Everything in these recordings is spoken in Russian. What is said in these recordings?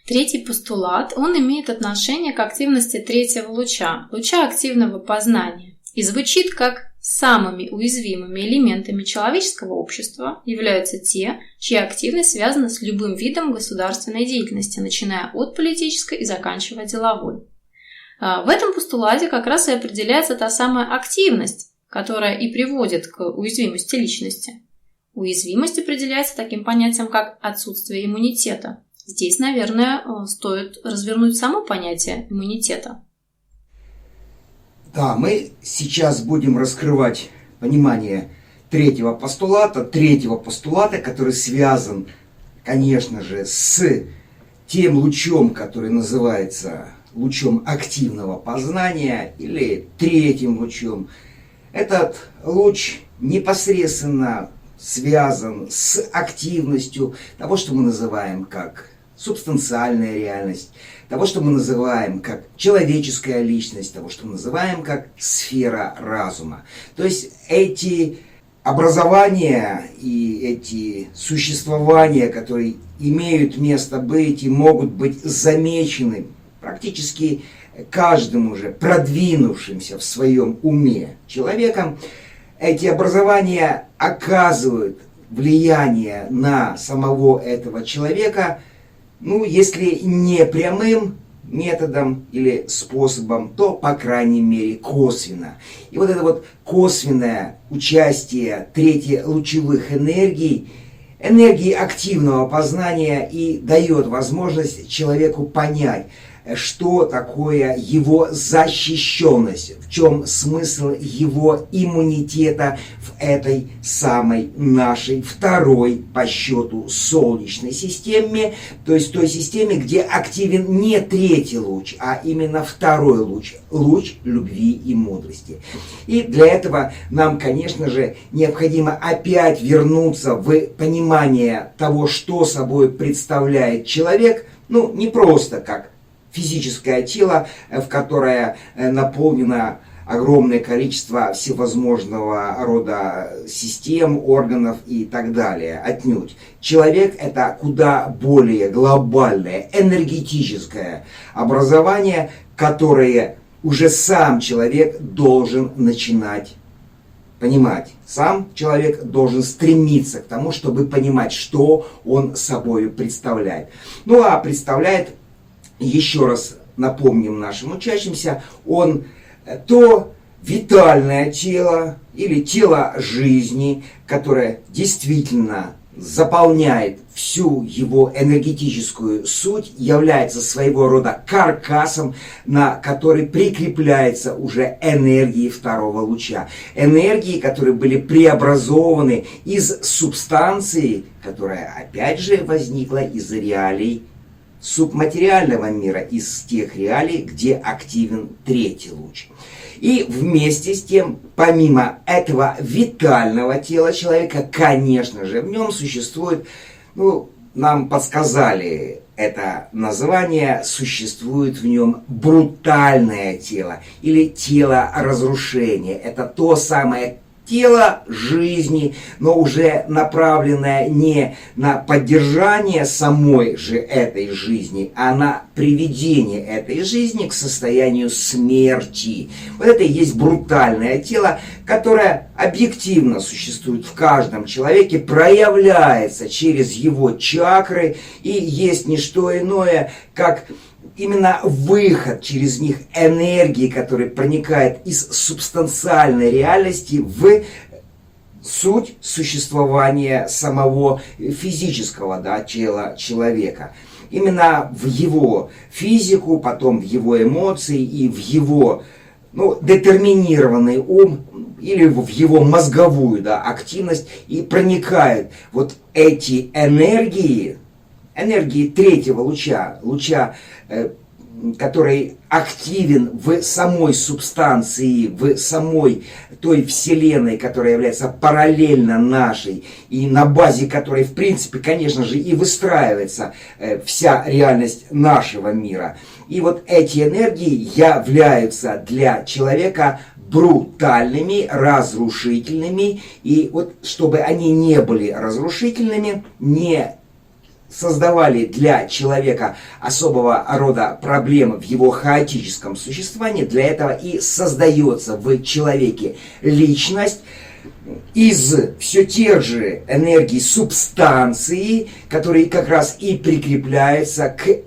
Третий постулат, он имеет отношение к активности третьего луча, луча активного познания, и звучит как: самыми уязвимыми элементами человеческого общества являются те, чья активность связана с любым видом государственной деятельности, начиная от политической и заканчивая деловой. В этом постулате как раз и определяется та самая активность, которая и приводит к уязвимости личности. Уязвимость определяется таким понятием, как отсутствие иммунитета. Здесь, наверное, стоит развернуть само понятие иммунитета. Да, мы сейчас будем раскрывать понимание третьего постулата, который связан, конечно же, с тем лучом, который называется лучом активного познания или третьим лучом. Этот луч непосредственно связан с активностью того, что мы называем как субстанциальная реальность, того, что мы называем как человеческая личность, того, что мы называем как сфера разума. То есть эти образования и эти существования, которые имеют место быть и могут быть замечены практически каждым уже продвинувшимся в своем уме человеком, эти образования оказывают влияние на самого этого человека, если не прямым методом или способом, то, по крайней мере, косвенно. И вот это вот косвенное участие третьелучевых энергий, энергии активного познания, и дает возможность человеку понять, что такое его защищенность, в чем смысл его иммунитета в этой самой нашей второй по счету Солнечной системе, то есть той системе, где активен не третий луч, а именно второй луч, луч любви и мудрости. И для этого нам, конечно же, необходимо опять вернуться в понимание того, что собой представляет человек, не просто как физическое тело, в которое наполнено огромное количество всевозможного рода систем, органов и так далее. Отнюдь. Человек – это куда более глобальное энергетическое образование, которое уже сам человек должен начинать понимать. Сам человек должен стремиться к тому, чтобы понимать, что он собой представляет. А представляет, еще раз напомним нашим учащимся, он то витальное тело или тело жизни, которое действительно заполняет всю его энергетическую суть, является своего рода каркасом, на который прикрепляется уже энергии второго луча. Энергии, которые были преобразованы из субстанции, которая опять же возникла из реалий субматериального мира, из тех реалий, где активен третий луч. И вместе с тем, помимо этого витального тела человека, конечно же, в нем существует, нам подсказали это название, существует в нем брутальное тело или тело разрушения. Это то самое тело жизни, но уже направленное не на поддержание самой же этой жизни, а на приведение этой жизни к состоянию смерти. Вот это и есть брутальное тело, которое объективно существует в каждом человеке, проявляется через его чакры и есть не что иное, как именно выход через них энергии, которая проникает из субстанциальной реальности в суть существования самого физического тела человека. Именно в его физику, потом в его эмоции и в его детерминированный ум или в его мозговую активность и проникают вот эти энергии третьего луча, который активен в самой субстанции, в самой той вселенной, которая является параллельно нашей, и на базе которой, в принципе, конечно же, и выстраивается вся реальность нашего мира. И вот эти энергии являются для человека брутальными, разрушительными, и вот чтобы они не были разрушительными, не создавали для человека особого рода проблемы в его хаотическом существовании, для этого и создается в человеке личность из все тех же энергий субстанции, которые как раз и прикрепляются к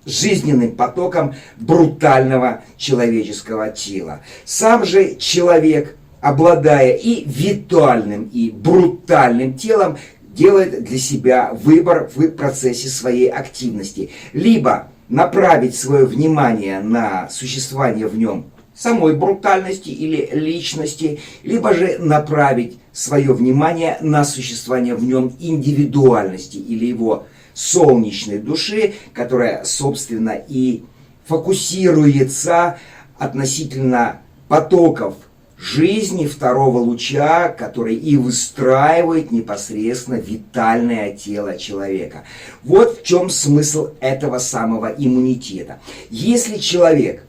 жизненным потокам брутального человеческого тела. Сам же человек, обладая и витальным, и брутальным телом, делает для себя выбор в процессе своей активности. Либо направить свое внимание на существование в нем самой брутальности или личности, либо же направить свое внимание на существование в нем индивидуальности или его солнечной души, которая, собственно, и фокусируется относительно потоков жизни второго луча, который и выстраивает непосредственно витальное тело человека. Вот в чем смысл этого самого иммунитета. Если человек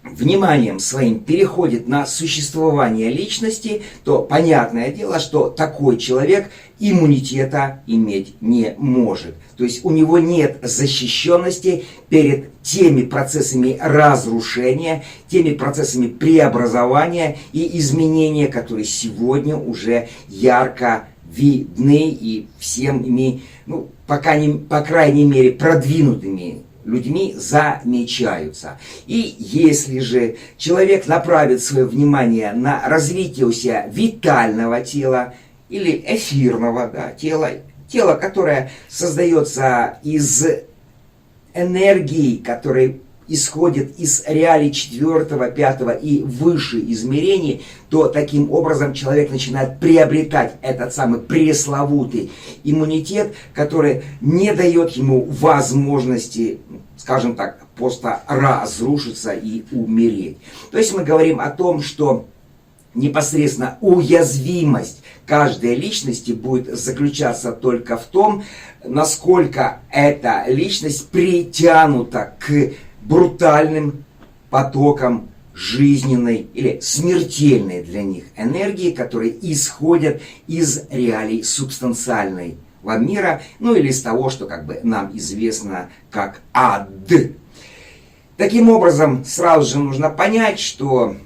вниманием своим переходит на существование личности, то понятное дело, что такой человек иммунитета иметь не может. То есть у него нет защищенности перед теми процессами разрушения, теми процессами преобразования и изменения, которые сегодня уже ярко видны и всеми, по крайней мере, продвинутыми людьми замечаются. И если же человек направит свое внимание на развитие у себя витального тела или эфирного тела, которое создается из энергии, которые исходит из реалий 4, 5 и выше измерений, то таким образом человек начинает приобретать этот самый пресловутый иммунитет, который не дает ему возможности, скажем так, просто разрушиться и умереть. То есть мы говорим о том, что непосредственно уязвимость каждой личности будет заключаться только в том, насколько эта личность притянута к брутальным потокам жизненной или смертельной для них энергии, которые исходят из реалий субстанциального мира, или из того, что нам известно как ад. Таким образом, сразу же нужно понять, что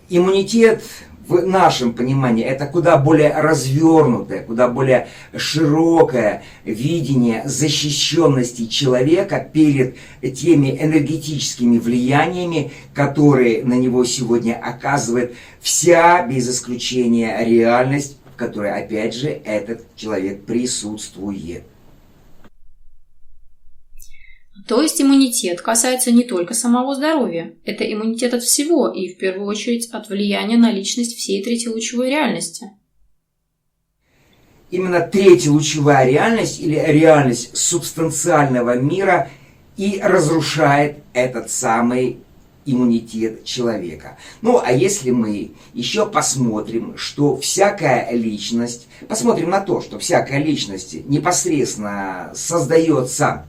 иммунитет в нашем понимании это куда более развернутое, куда более широкое видение защищенности человека перед теми энергетическими влияниями, которые на него сегодня оказывает вся, без исключения, реальность, в которой, опять же, этот человек присутствует. То есть иммунитет касается не только самого здоровья. Это иммунитет от всего и, в первую очередь, от влияния на личность всей третьелучевой реальности. Именно третьелучевая реальность или реальность субстанциального мира и разрушает этот самый иммунитет человека. А если мы еще посмотрим, что всякая личность, посмотрим на то, что всякая личность непосредственно создается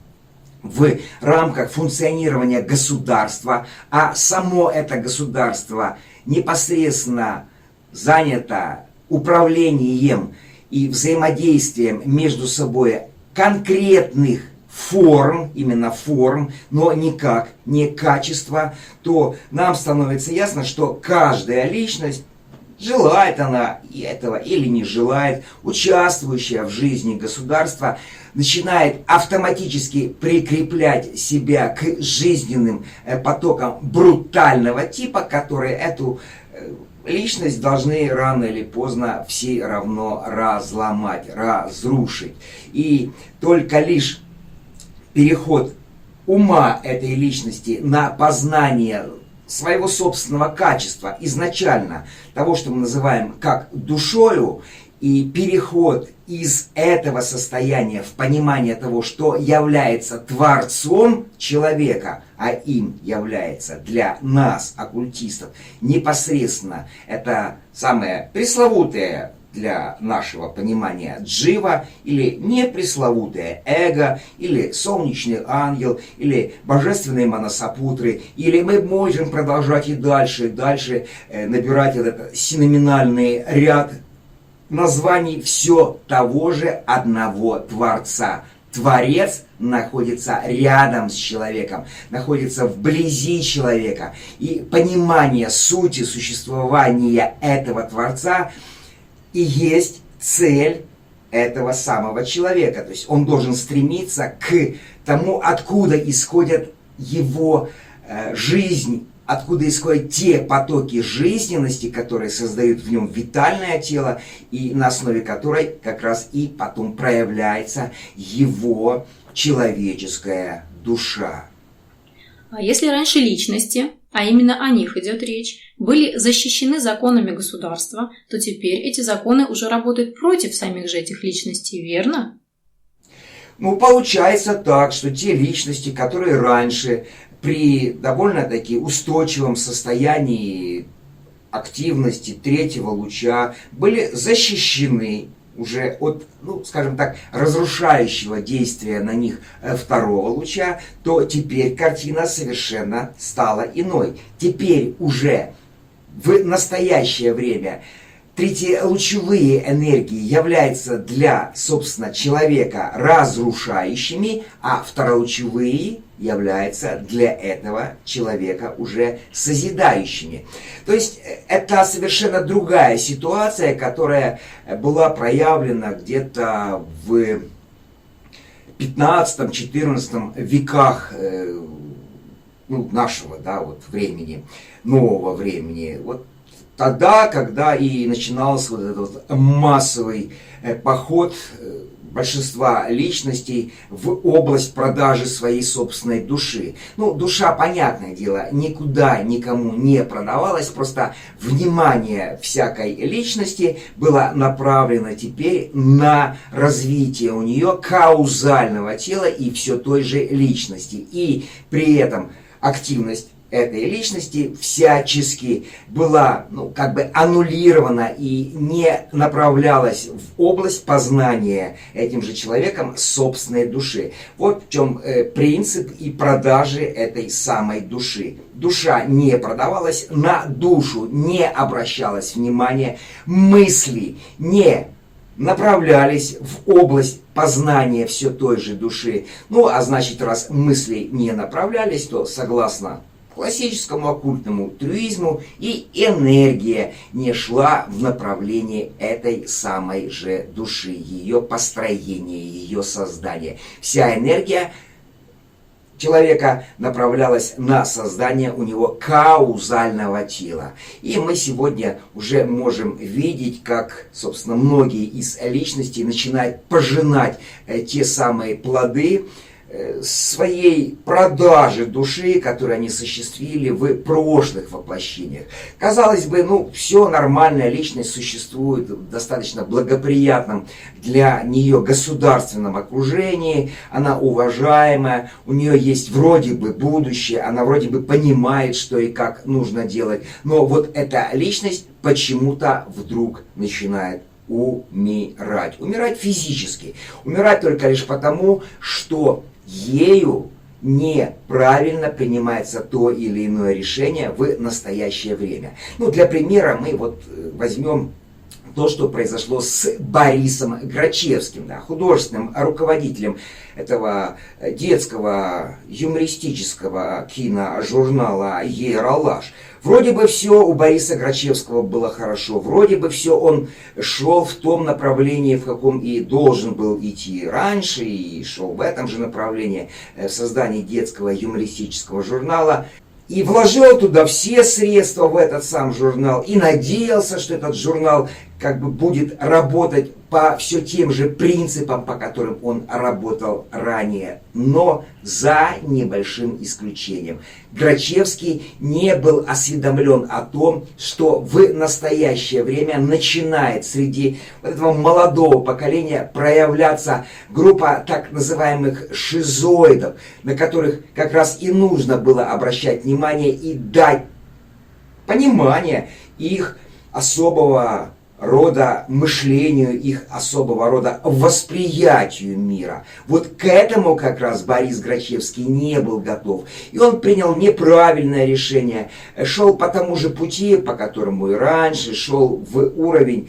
в рамках функционирования государства, а само это государство непосредственно занято управлением и взаимодействием между собой конкретных форм, именно форм, но никак не качества, то нам становится ясно, что каждая личность, желает она этого или не желает, участвующая в жизни государства, начинает автоматически прикреплять себя к жизненным потокам брутального типа, которые эту личность должны рано или поздно все равно разломать, разрушить. И только лишь переход ума этой личности на познание своего собственного качества, изначально того, что мы называем как душою, и переход из этого состояния в понимание того, что является творцом человека, а им является для нас, оккультистов, непосредственно это самое пресловутое для нашего понимания джива, или непресловутое эго, или солнечный ангел, или божественные манасапутры, или мы можем продолжать и дальше набирать этот синоминальный ряд названий все того же одного Творца. Творец находится рядом с человеком, находится вблизи человека. И понимание сути существования этого Творца и есть цель этого самого человека. То есть он должен стремиться к тому, откуда исходит его жизнь, откуда исходят те потоки жизненности, которые создают в нем витальное тело, и на основе которой как раз и потом проявляется его человеческая душа. А если раньше личности, а именно о них идет речь, были защищены законами государства, то теперь эти законы уже работают против самих же этих личностей, верно? Ну, получается так, что те личности, которые раньше при довольно-таки устойчивом состоянии активности третьего луча были защищены уже от, ну, скажем так, разрушающего действия на них второго луча, то теперь картина совершенно стала иной. Теперь уже в настоящее время третьелучевые энергии являются для, собственно, человека разрушающими, а второлучевые являются для этого человека уже созидающими. То есть это совершенно другая ситуация, которая была проявлена где-то в 15-14 веках нашего, да, вот, времени, нового времени. Вот тогда, когда и начинался вот этот вот массовый поход большинства личностей в область продажи своей собственной души. Ну, душа, понятное дело, никуда никому не продавалась, просто внимание всякой личности было направлено теперь на развитие у нее каузального тела и все той же личности. И при этом активность этой личности всячески была, ну, как бы аннулирована и не направлялась в область познания этим же человеком собственной души. Вот в чем принцип и продажи этой самой души. Душа не продавалась, на душу не обращалось внимание, мысли не направлялись в область познания все той же души. Ну, а значит, раз мысли не направлялись, то согласно классическому оккультному трюизму и энергия не шла в направлении этой самой же души, ее построения, ее создания. Вся энергия человека направлялась на создание у него каузального тела. И мы сегодня уже можем видеть, как, собственно, многие из личностей начинают пожинать те самые плоды своей продажи души, которую они осуществили в прошлых воплощениях. Казалось бы, ну, все нормальная личность существует в достаточно благоприятном для нее государственном окружении, она уважаемая, у нее есть вроде бы будущее, она вроде бы понимает, что и как нужно делать, но вот эта личность почему-то вдруг начинает умирать. Умирать физически. Умирать только лишь потому, что ею неправильно принимается то или иное решение в настоящее время. Ну, для примера мы вот возьмем то, что произошло с Борисом Грачевским, да, художественным руководителем этого детского юмористического киножурнала «Ералаш». Вроде бы все у Бориса Грачевского было хорошо, вроде бы все он шел в том направлении, в каком и должен был идти раньше, и шел в этом же направлении в создании детского юмористического журнала. И вложил туда все средства в этот сам журнал и надеялся, что этот журнал как бы будет работать по все тем же принципам, по которым он работал ранее, но за небольшим исключением. Грачевский не был осведомлен о том, что в настоящее время начинает среди вот этого молодого поколения проявляться группа так называемых шизоидов, на которых как раз и нужно было обращать внимание и дать понимание их особого рода мышлению, их особого рода восприятию мира. Вот к этому как раз Борис Грачевский не был готов. И он принял неправильное решение, шел по тому же пути, по которому и раньше, шел в уровень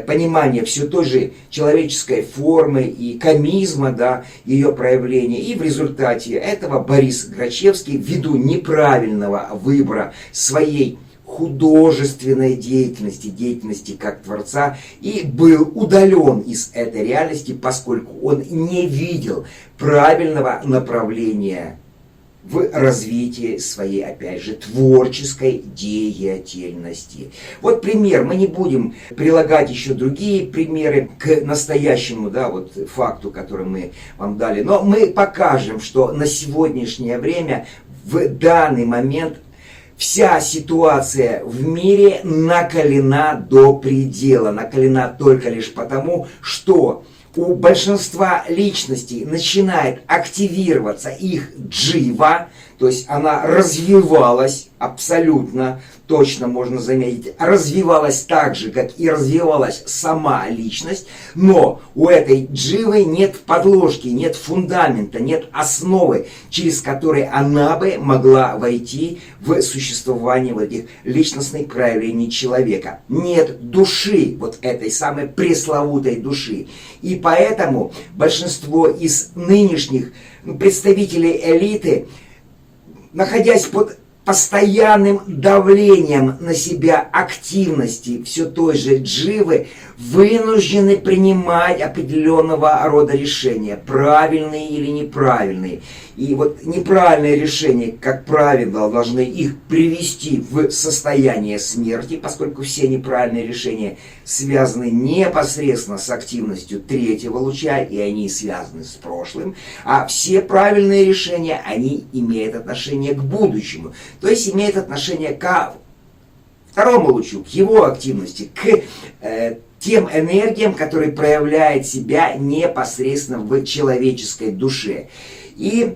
понимания все той же человеческой формы и комизма, да, ее проявления. И в результате этого Борис Грачевский, ввиду неправильного выбора своей художественной деятельности, деятельности как творца, и был удален из этой реальности, поскольку он не видел правильного направления в развитии своей, опять же, творческой деятельности. Вот пример. Мы не будем прилагать еще другие примеры к настоящему, да, вот факту, который мы вам дали, но мы покажем, что на сегодняшнее время, в данный момент, вся ситуация в мире накалена до предела. Накалена только лишь потому, что у большинства личностей начинает активироваться их джива, то есть она развивалась абсолютно, точно можно заметить, развивалась так же, как и развивалась сама личность, но у этой дживы нет подложки, нет фундамента, нет основы, через которой она бы могла войти в существование вот этих личностных проявлений человека. Нет души, вот этой самой пресловутой души. И поэтому большинство из нынешних представителей элиты, находясь под постоянным давлением на себя активности все той же дживы, вынуждены принимать определенного рода решения, правильные или неправильные. И вот неправильные решения, как правило, должны их привести в состояние смерти, поскольку все неправильные решения связаны непосредственно с активностью третьего луча, и они связаны с прошлым, а все правильные решения, они имеют отношение к будущему, то есть имеют отношение к второму лучу, к его активности, к тем энергиям, которые проявляют себя непосредственно в человеческой душе. И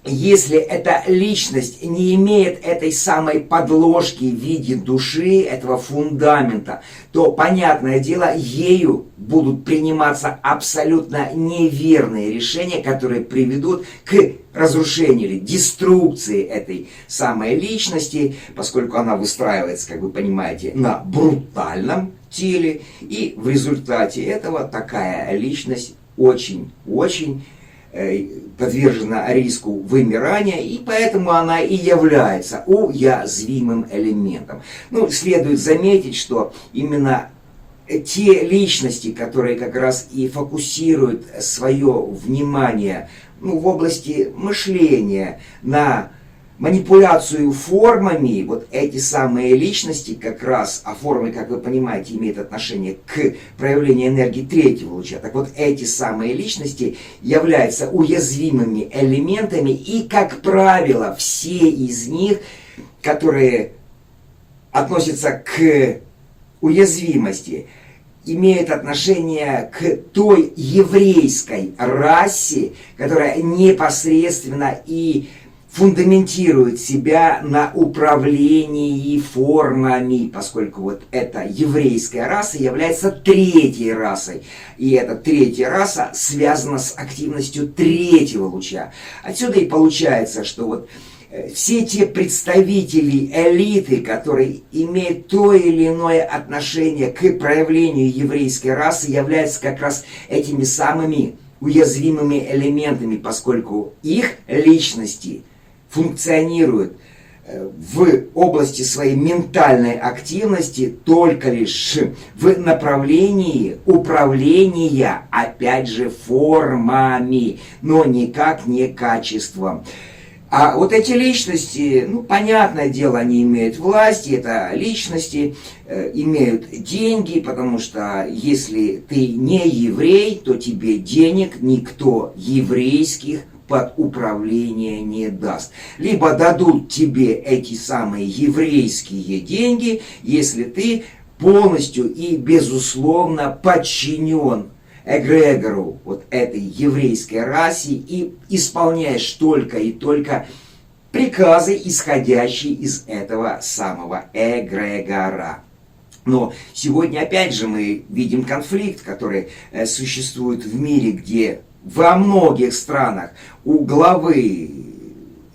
если эта личность не имеет этой самой подложки в виде души, этого фундамента, то, понятное дело, ею будут приниматься абсолютно неверные решения, которые приведут к разрушению или деструкции этой самой личности, поскольку она выстраивается, как вы понимаете, на брутальном теле, и в результате этого такая личность очень-очень подвержена риску вымирания, и поэтому она и является уязвимым элементом. Ну, следует заметить, что именно те личности, которые как раз и фокусируют свое внимание в области мышления на манипуляцию формами, вот эти самые личности как раз, а формы, как вы понимаете, имеют отношение к проявлению энергии третьего луча. Так вот, эти самые личности являются уязвимыми элементами, и, как правило, все из них, которые относятся к уязвимости, имеют отношение к той еврейской расе, которая непосредственно и фундаментирует себя на управлении формами, поскольку вот эта еврейская раса является третьей расой. И эта третья раса связана с активностью третьего луча. Отсюда и получается, что вот все те представители элиты, которые имеют то или иное отношение к проявлению еврейской расы, являются как раз этими самыми уязвимыми элементами, поскольку их личности функционируют в области своей ментальной активности только лишь в направлении управления, опять же, формами, но никак не качеством. А вот эти личности, понятное дело, они имеют власть, и это личности имеют деньги, потому что если ты не еврей, то тебе денег никто еврейских под управление не даст. Либо дадут тебе эти самые еврейские деньги, если ты полностью и безусловно подчинен эгрегору вот этой еврейской расе и исполняешь только и только приказы, исходящие из этого самого эгрегора. Но сегодня опять же мы видим конфликт, который существует в мире, где во многих странах у главы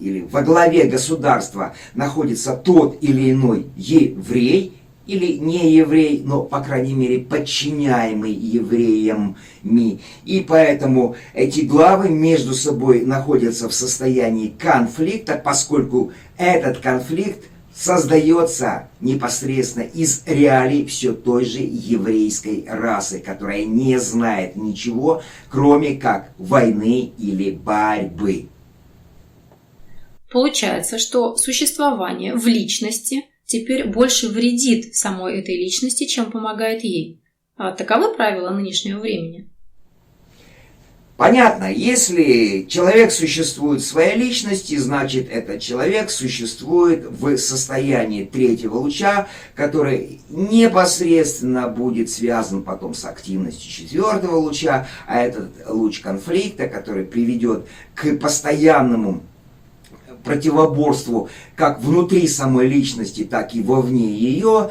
или во главе государства находится тот или иной еврей или не еврей, но, по крайней мере, подчиняемый евреями. И поэтому эти главы между собой находятся в состоянии конфликта, поскольку этот конфликт создается непосредственно из реалий все той же еврейской расы, которая не знает ничего, кроме как войны или борьбы. Получается, что существование в личности теперь больше вредит самой этой личности, чем помогает ей. А таковы правила нынешнего времени? Понятно, если человек существует в своей личности, значит этот человек существует в состоянии третьего луча, который непосредственно будет связан потом с активностью четвертого луча, а этот луч конфликта, который приведет к постоянному противоборству как внутри самой личности, так и вовне ее,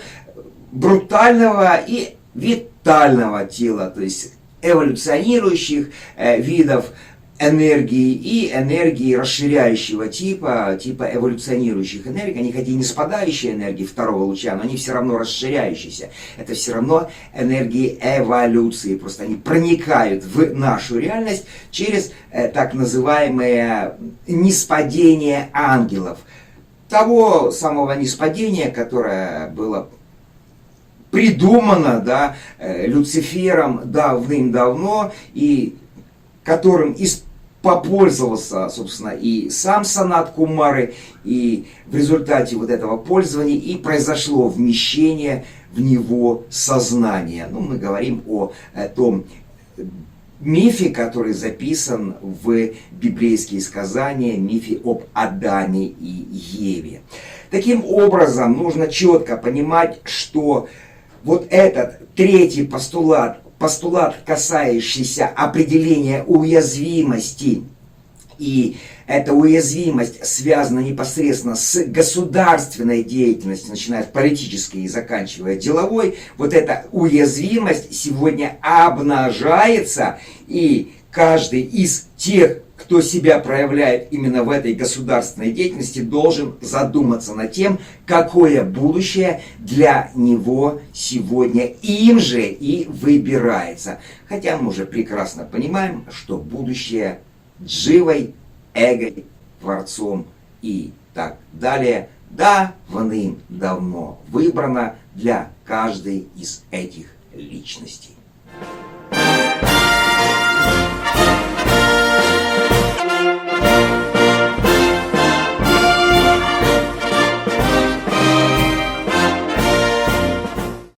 брутального и витального тела, то есть эволюционирующих видов энергии и энергии расширяющего типа эволюционирующих энергий. Они хоть и не спадающие энергии второго луча, но они все равно расширяющиеся. Это все равно энергии эволюции. Просто они проникают в нашу реальность через так называемое ниспадение ангелов. Того самого ниспадения, которое было придумано, да, Люцифером давным-давно, и которым попользовался, собственно, и сам Санат Кумары, и в результате вот этого пользования и произошло вмещение в него сознания. Ну, мы говорим о том мифе, который записан в библейские сказания, мифе об Адаме и Еве. Таким образом, нужно четко понимать, что вот этот третий постулат, касающийся определения уязвимости, и эта уязвимость связана непосредственно с государственной деятельностью, начиная с политической и заканчивая деловой, вот эта уязвимость сегодня обнажается, и каждый из тех, кто себя проявляет именно в этой государственной деятельности, должен задуматься над тем, какое будущее для него сегодня им же и выбирается. Хотя мы уже прекрасно понимаем, что будущее Дживой, Эгой, Творцом и так далее давным-давно выбрано для каждой из этих личностей.